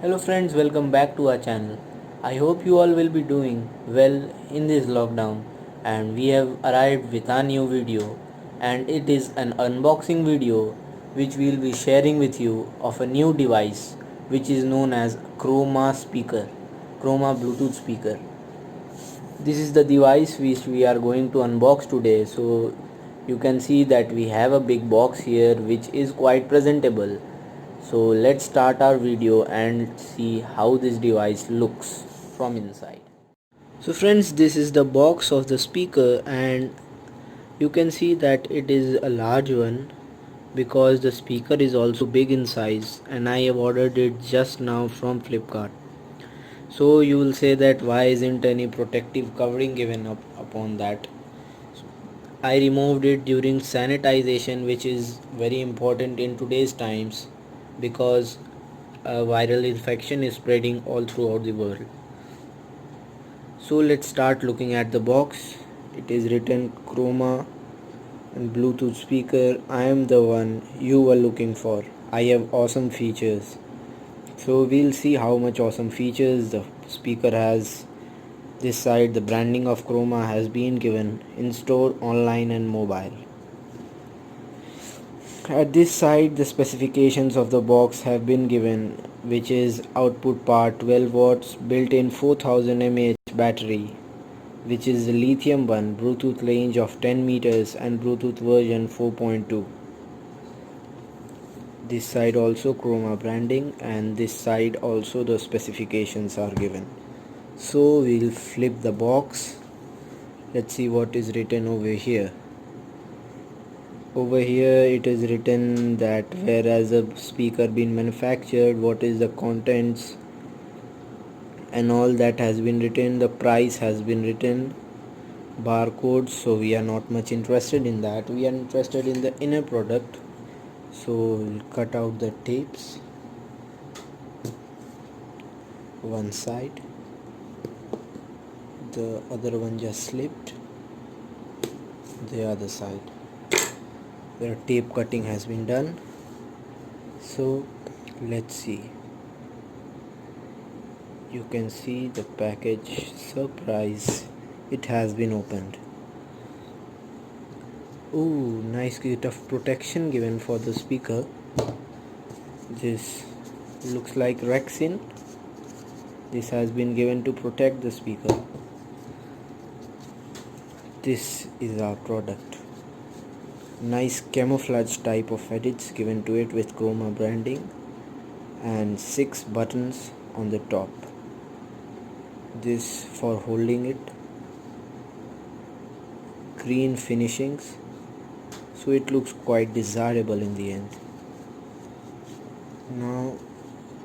Hello friends, welcome back to our channel. I hope you all will be doing well in this lockdown, and we have arrived with our new video, and it is an unboxing video which we will be sharing with you of a new device which is known as Chroma Bluetooth speaker. This is the device which we are going to unbox today. So you can see that we have a big box here which is quite presentable. So let's start our video and see how this device looks from inside. So friends, this is the box of the speaker, and you can see that it is a large one because the speaker is also big in size, and I have ordered it just now from Flipkart. So you will say that why isn't any protective covering given up upon that. I removed it during sanitization, which is very important in today's times because a viral infection is spreading all throughout the world. So let's start looking at the box. It is written Chroma and Bluetooth speaker. I am the one you were looking for. I have awesome features. So we'll see how much awesome features the speaker has. This side the branding of Chroma has been given in store, online and mobile. At this side the specifications of the box have been given, which is output power 12 watts, built-in 4000 mAh battery, which is the lithium one, Bluetooth range of 10 meters and Bluetooth version 4.2. This side also Chroma branding, and this side also the specifications are given. So we'll flip the box. Let's see what is written over here. Over here it is written that where has the speaker been manufactured, what is the contents and all that has been written. The price has been written, barcodes, so we are not much interested in that. We are interested in the inner product. So we'll cut out the tapes, one side, the other one just slipped, the other side where tape cutting has been done. So let's see. You can see the package. Surprise, it has been opened. Ooh, nice bit of protection given for the speaker. This looks like Rexin. This has been given to protect the speaker. This is our product. Nice camouflage type of edits given to it with Chroma branding, and 6 buttons on the top. This for holding it. Green finishings, so it looks quite desirable in the end. Now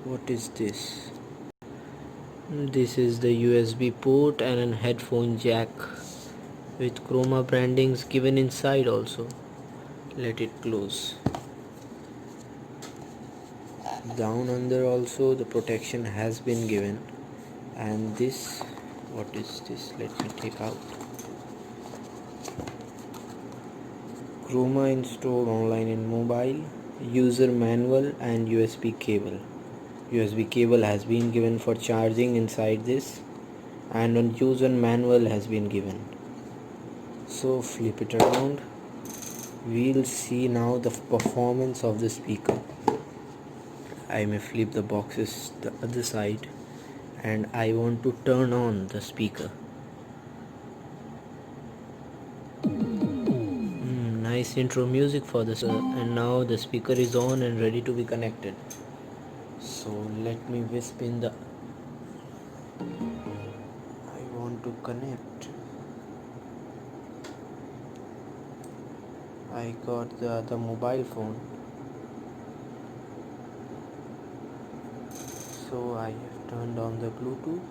what is this? This is the USB port and a headphone jack with Chroma brandings given inside also. Let it close. Down under also the protection has been given. And this, what is this? Let me take out. Chroma in store, online and mobile, user manual and USB cable. USB cable has been given for charging inside this, and a user manual has been given. So flip it around. We'll see now the performance of the speaker. I may flip the boxes the other side, and I want to turn on the speaker. Nice intro music for this, and now the speaker is on and ready to be connected. So let me wisp in the, I want to connect. I got the other mobile phone, so I have turned on the Bluetooth.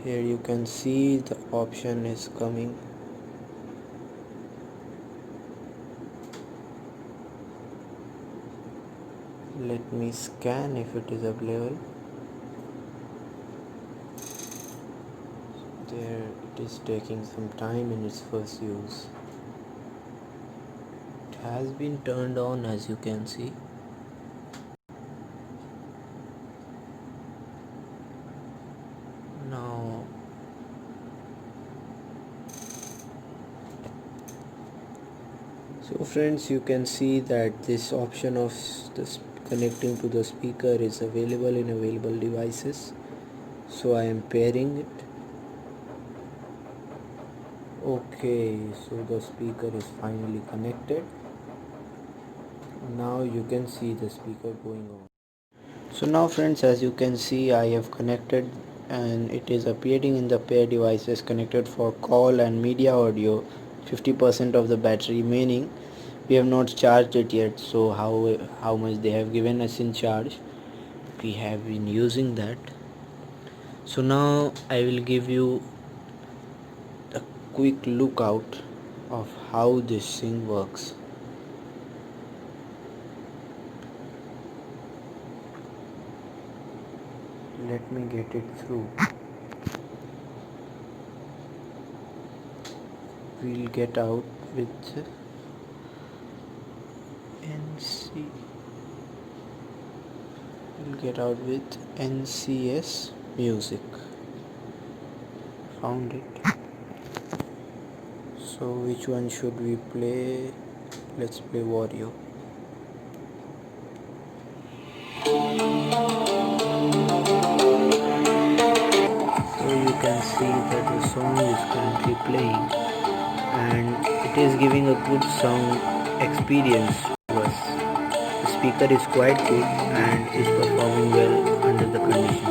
Here you can see the option is coming. Let me scan if it is available. There, it is taking some time in its first use. It has been turned on, as you can see. So friends, you can see that this option of connecting to the speaker is available in available devices. So I am pairing it. Okay, so the speaker is finally connected. Now you can see the speaker going on. So now friends, as you can see, I have connected and it is appearing in the pair devices connected for call and media audio. 50% of the battery remaining. We have not charged it yet, so how much they have given us in charge, we have been using that. So now I will give you a quick lookout of how this thing works. Let me get it through. We'll get out with NC. We'll get out with NCS Music. Found it. So which one should we play? Let's play Wario. So you can see that the song is currently playing and it is giving a good sound experience to us. The speaker is quite good and is performing well under the conditions.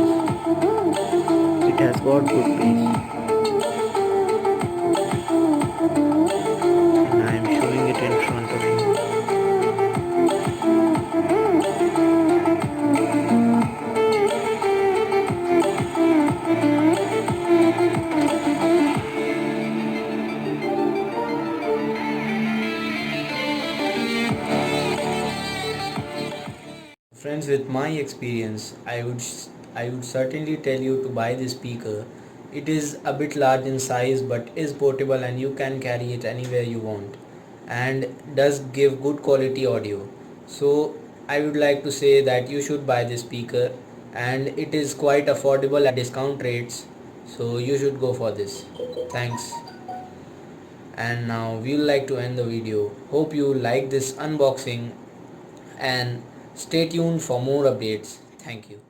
It has got good bass and I am showing it in front of you. Friends, with my experience, I would certainly tell you to buy this speaker. It is a bit large in size but is portable and you can carry it anywhere you want and does give good quality audio. So I would like to say that you should buy this speaker and it is quite affordable at discount rates. So you should go for this. Thanks. And now we would like to end the video. Hope you like this unboxing and stay tuned for more updates. Thank you.